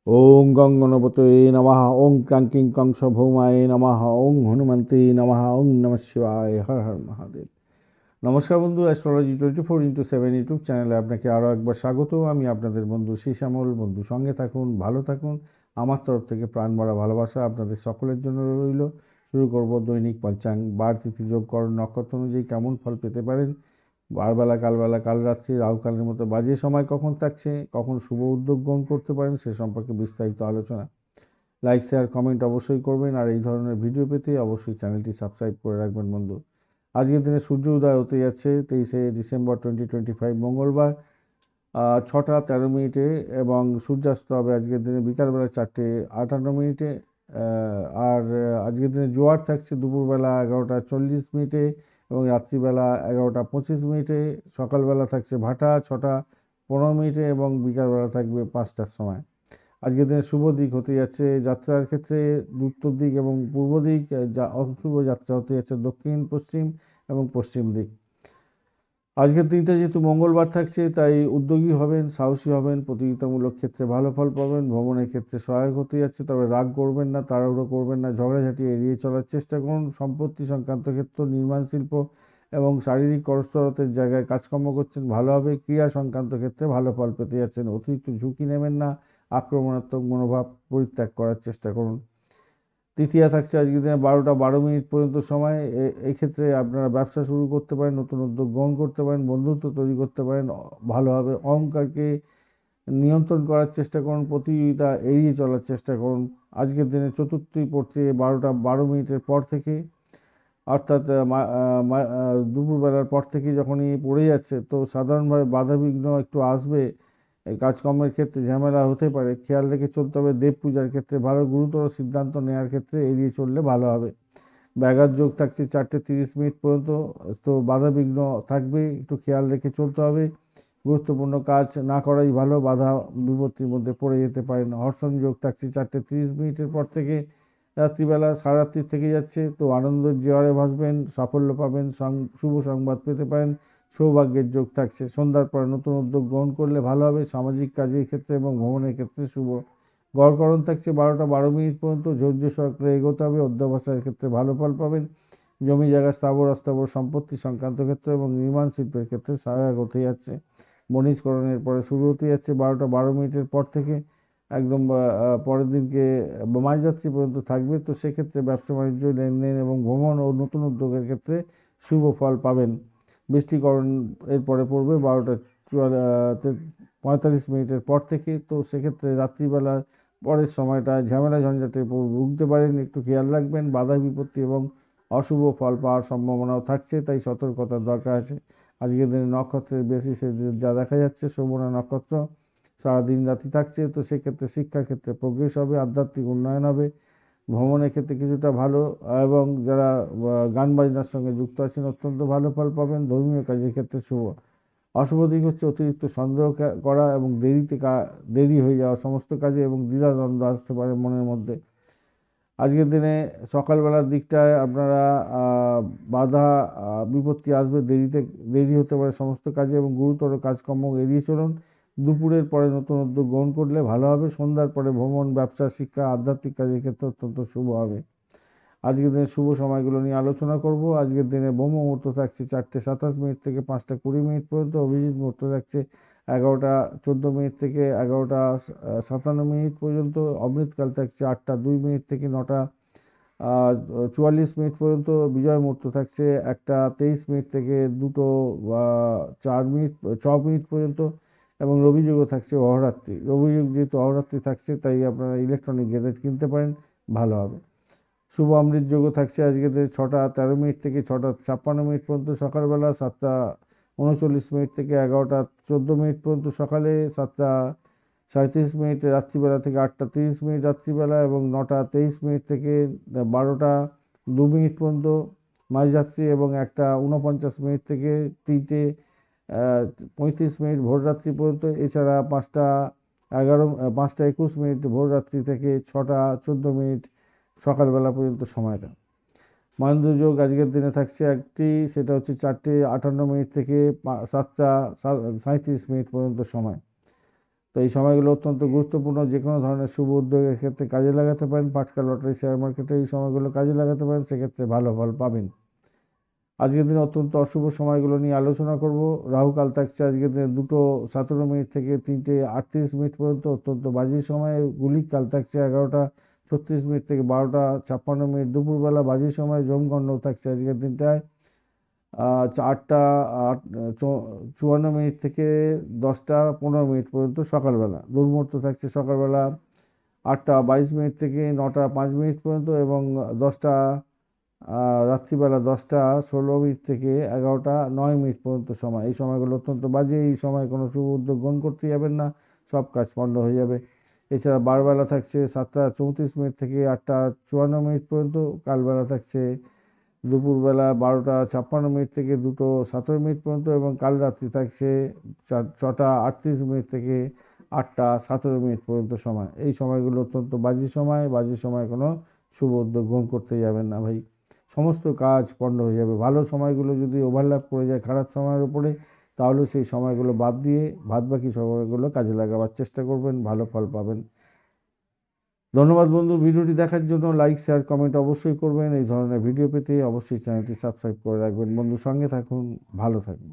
ওং গং গণপতয়ে নমঃ, ওং ক্রাঙ্কিং কংস ভৌমায় নমঃ, ওং হনুমন্তে নমঃ, ওং নমঃ শিবায়, হর হর মহাদেব। নমস্কার বন্ধু, অ্যাস্ট্রোলজি 24x7 ইউটিউব চ্যানেলে আপনাকে আরও একবার স্বাগত। আমি আপনাদের বন্ধু শ্যামল। বন্ধু সঙ্গে থাকুন, ভালো থাকুন। আমার তরফ থেকে প্রাণ ভরা ভালোবাসা আপনাদের সকলের জন্য রইল। শুরু করব দৈনিক পঞ্চাঙ্গ, বার তিথি যোগ করণ নক্ষত্র অনুযায়ী কেমন ফল পেতে পারেন। বারবেলা, কালবেলা, কাল রাত্রি, রাহুকালের মতো বাজে সময় কখন থাকছে, কখন শুভ উদ্যোগ গ্রহণ করতে পারেন, সে সম্পর্কে বিস্তারিত আলোচনা। লাইক, শেয়ার, কমেন্ট অবশ্যই করবেন, আর এই ধরনের ভিডিও পেতে অবশ্যই চ্যানেলটি সাবস্ক্রাইব করে রাখবেন বন্ধু। আজকের দিনে সূর্য উদয় হতে যাচ্ছে 23শে ডিসেম্বর 2025 মঙ্গলবার 6টা 13 মিনিটে, এবং সূর্যাস্ত হবে আজকের দিনে বিকালবেলা 4টে 58 মিনিটে। আর আজকের দিনে জোয়ার থাকছে দুপুরবেলা 11টা 40 মিনিটে এবং রাত্রিবেলা 11টা 25 মিনিটে। সকালবেলা থাকছে ভাটা 6টা 15 মিনিটে এবং বিকালবেলা থাকবে 5টার সময়। আজকের দিনে শুভ দিক হতে যাচ্ছে যাত্রার ক্ষেত্রে উত্তর দিক এবং পূর্ব দিক, যা অশুভ যাত্রা হতে যাচ্ছে দক্ষিণ পশ্চিম এবং পশ্চিম দিক। আজকের দিনটা যেহেতু মঙ্গলবার থাকছে, তাই উদ্যোগী হবেন, সাহসী হবেন, প্রতিযোগিতামূলক ক্ষেত্রে ভালো ফল পাবেন, ভ্রমণের ক্ষেত্রে সহায়ক হতে যাচ্ছে। তবে রাগ করবেন না, তাড়াহুড়ো করবেন না, ঝগড়াঝাটি এড়িয়ে চলার চেষ্টা করুন। সম্পত্তি সংক্রান্ত ক্ষেত্র, নির্মাণ শিল্প এবং শারীরিক কসরতের জায়গায় কাজকর্ম করছেন, ভালো হবে। ক্রীড়া সংক্রান্ত ক্ষেত্রে ভালো ফল পেতে যাচ্ছেন। অতিরিক্ত ঝুঁকি নেবেন না, আক্রমণাত্মক মনোভাব পরিত্যাগ করার চেষ্টা করুন। তৃতীয়া থাকছে আজকের দিনে 12টা 12 মিনিট পর্যন্ত সময়। এই ক্ষেত্রে আপনারা ব্যবসা শুরু করতে পারেন, নতুন উদ্যোগ গ্রহণ করতে পারেন, বন্ধুত্ব তৈরি করতে পারেন, ভালো হবে। অহংকারকে নিয়ন্ত্রণ করার চেষ্টা করুন, প্রতিযোগিতা এড়িয়ে চলার চেষ্টা করুন। আজকের দিনে চতুর্থী পড়ছে 12টা 12 মিনিটের পর থেকে, অর্থাৎ দুপুরবেলার পর থেকে যখনই পড়ে যাচ্ছে, তো সাধারণভাবে বাধাবিঘ্ন একটু আসবে। এই কাজকর্মের ক্ষেত্রে ঝামেলা হতে পারে, খেয়াল রেখে চলতে হবে। দেব পূজার ক্ষেত্রে ভালো, গুরুতর সিদ্ধান্ত নেওয়ার ক্ষেত্রে এড়িয়ে চললে ভালো হবে। ব্যাঘাত যোগ থাকছে 4টে 30 মিনিট পর্যন্ত, তো বাধাবিঘ্ন থাকবে, একটু খেয়াল রেখে চলতে হবে। গুরুত্বপূর্ণ কাজ না করাই ভালো, বাধা বিপত্তির মধ্যে পড়ে যেতে পারেন। হর্ষণ যোগ থাকছে 4টে 30 মিনিটের পর থেকে, রাত্রিবেলা সারারাত্রি থেকে যাচ্ছে, তো আনন্দের জোয়ারে ভাসবেন, সাফল্য পাবেন, শুভ সংবাদ পেতে পারেন। সৌভাগ্যের যোগ থাকছে। সন্ধ্যার পর নতুন উদ্যোগ গ্রহণ করলে ভালো হবে, সামাজিক কাজের ক্ষেত্রে এবং ভ্রমণের ক্ষেত্রে শুভ। গড়করণ থাকছে 12টা 12 মিনিট পর্যন্ত, ধৈর্য সহকারে এগোতে হবে। অধ্যবসায়ের ক্ষেত্রে ভালো ফল পাবেন। জমি জায়গা, স্থাবর অস্থাবর সম্পত্তি সংক্রান্ত ক্ষেত্রে এবং নির্মাণ শিল্পের ক্ষেত্রে সহায়ক হতে যাচ্ছে। বণিজকরণের পরে শুরু হতে যাচ্ছে 12টা 12 মিনিটের পর থেকে, একদম পরের দিনকে মাঝরাত্রি পর্যন্ত থাকবে। তো সেক্ষেত্রে ব্যবসা বাণিজ্য, লেনদেন এবং ভ্রমণ ও নতুন উদ্যোগের ক্ষেত্রে শুভ ফল পাবেন। বৃষ্টিকরণ এরপরে পড়বে 12টা 45 মিনিটের পর থেকে, তো সেক্ষেত্রে রাত্রিবেলার পরের সময়টা ঝামেলা ঝঞ্ঝাটে ভুগতে পারেন, একটু খেয়াল রাখবেন। বাধা বিপত্তি এবং অশুভ ফল পাওয়ার সম্ভাবনাও থাকছে, তাই সতর্কতার দরকার আছে। আজকের দিনে নক্ষত্রের বেসিসে যা দেখা যাচ্ছে, শোভনা নক্ষত্র সারাদিন রাতি থাকছে, তো সেক্ষেত্রে শিক্ষার ক্ষেত্রে প্রোগ্রেস হবে, আধ্যাত্মিক উন্নয়ন হবে। ভ্রমণের ক্ষেত্রে কিছুটা ভালো, এবং যারা গান বাজনার সঙ্গে যুক্ত আছেন অত্যন্ত ভালো ফল পাবেন। ধর্মীয় কাজের ক্ষেত্রে শুভ। অশুভ দিক হচ্ছে অতিরিক্ত সন্দেহ করা এবং দেরি হয়ে যাওয়া সমস্ত কাজে, এবং দ্বিধাদ্বন্দ্ব আসতে পারে মনের মধ্যে। আজকের দিনে সকালবেলার দিকটায় আপনারা বাধা বিপত্তি আসবে, দেরি হতে পারে সমস্ত কাজে, এবং গুরুতর কাজকর্ম এড়িয়ে চলুন। দুপুরের পরে নতুন উদ্যোগ গ্রহণ করলে ভালো হবে। সন্ধ্যার পরে ভ্রমণ, ব্যবসা, শিক্ষা, আধ্যাত্মিক কাজের ক্ষেত্রে অত্যন্ত শুভ হবে। আজকের দিনে শুভ সময়গুলো নিয়ে আলোচনা করব। আজকের দিনে ব্রহ্ম মুহূর্ত থাকছে 4টে 27 মিনিট থেকে 5টা 20 মিনিট পর্যন্ত। অভিজিৎ মুহূর্ত থাকছে 11টা 14 মিনিট থেকে 11টা 57 মিনিট পর্যন্ত। অমৃতকাল থাকছে 8টা 2 মিনিট থেকে 9টা 44 মিনিট পর্যন্ত। বিজয় মুহূর্ত থাকছে 1টা 23 মিনিট থেকে 2টো 4 মিনিট পর্যন্ত, এবং রবিযোগও থাকছে অহরাত্রি। রবিযোগ যেহেতু অহরাত্রি থাকছে, তাই আপনারা ইলেকট্রনিক গ্যাজেট কিনতে পারেন, ভালো হবে। শুভ অমৃত যোগও থাকছে আজকে 6টা 13 মিনিট থেকে 6টা 56 মিনিট পর্যন্ত সকালবেলা, 7টা 39 মিনিট থেকে 11টা 14 মিনিট পর্যন্ত সকালে, 7টা 37 মিনিট রাত্রিবেলা থেকে 8টা 30 মিনিট রাত্রিবেলা, এবং 9টা 23 মিনিট থেকে 12টা 2 মিনিট পর্যন্ত মাঝরাত্রি, এবং 1টা 49 মিনিট থেকে 3টে 35 মিনিট ভোররাত্রি পর্যন্ত। এছাড়া 5টা 21 মিনিট ভোররাত্রি থেকে 6টা 14 মিনিট সকালবেলা পর্যন্ত সময়টা। মহেন্দ্র যোগ আজকের দিনে থাকছে একটি, সেটা হচ্ছে 4টে 58 মিনিট থেকে 7টা 37 মিনিট পর্যন্ত সময়। তো এই সময়গুলো অত্যন্ত গুরুত্বপূর্ণ, যে কোনো ধরনের শুভ উদ্যোগের ক্ষেত্রে কাজে লাগাতে পারেন। পাটকা, লটারি, শেয়ার মার্কেটে এই সময়গুলো কাজে লাগাতে পারেন, সেক্ষেত্রে ভালো ফল পাবেন। আজকের দিনে অত্যন্ত অশুভ সময়গুলো নিয়ে আলোচনা করব। রাহুকাল থাকছে আজকের দিনে 2:17 থেকে 3:38 পর্যন্ত, অত্যন্ত বাজে সময়। গুলিক কাল থাকছে 11:36 থেকে 12:56 দুপুরবেলা বাজে সময়। যমগণ্ড থাকছে আজকের দিনটায় 4:54 থেকে 10:15 পর্যন্ত সকালবেলা। দুর্মুহূর্ত থাকছে সকালবেলা 8:22 থেকে 9:05 পর্যন্ত, এবং রাত্রিবেলা 10:16 থেকে 11:09 পর্যন্ত সময়। এই সময়গুলো অত্যন্ত বাজে। এই সময় কোনো শুভ উদ্যোগ গ্রহণ করতে যাবেন না, সব কাজ পণ্ড হয়ে যাবে। এছাড়া বারবেলা থাকছে 7:34 থেকে 8:54 পর্যন্ত। কালবেলা থাকছে দুপুরবেলা 12:56 থেকে 2:17 পর্যন্ত, এবং কাল রাত্রি থাকছে 6:38 থেকে 8:17 পর্যন্ত সময়। এই সময়গুলো অত্যন্ত বাজে সময়। বাজে সময় কোনো শুভ উদ্যোগ গ্রহণ করতে যাবেন না ভাই, সমস্ত কাজ পণ্ড হয়ে যাবে। ভালো সময়গুলো যদি ওভারল্যাপ করে যায় খারাপ সময়ের উপরে, তাহলে সেই সময়গুলো বাদ দিয়ে বাদবাকি সময়গুলো কাজে লাগাবার চেষ্টা করবেন, ভালো ফল পাবেন। ধন্যবাদ বন্ধু, ভিডিওটি দেখার জন্য। লাইক, শেয়ার, কমেন্ট অবশ্যই করবেন। এই ধরনের ভিডিও পেতে অবশ্যই চ্যানেলটি সাবস্ক্রাইব করে রাখবেন। বন্ধু, সঙ্গে থাকুন, ভালো থাকুন।